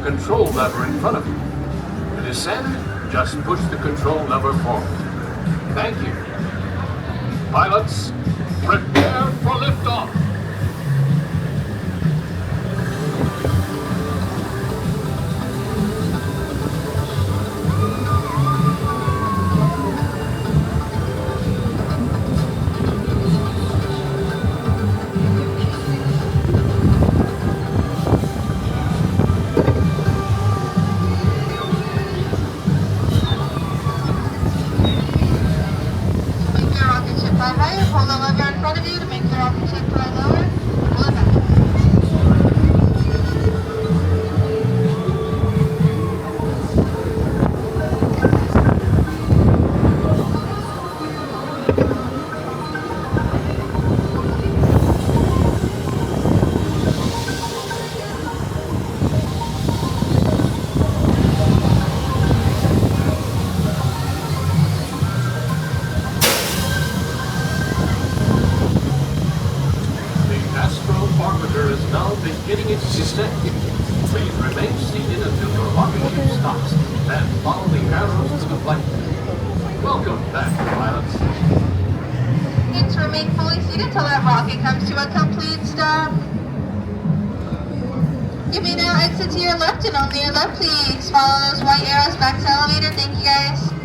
control lever in front of you. To descend, just push the control lever forward. Thank you. Pilots, prepare for liftoff. Hold the lever in front of you to make the rocket ship fly lower. Pull it back. Is now beginning its descent. Please remain seated until your rocket ship stops, then follow the arrows to the flight. Welcome back, pilots. Need to remain fully seated until that rocket comes to a complete stop. You may now exit to your left and only your left, please. Follow those white arrows back to the elevator. Thank you, guys.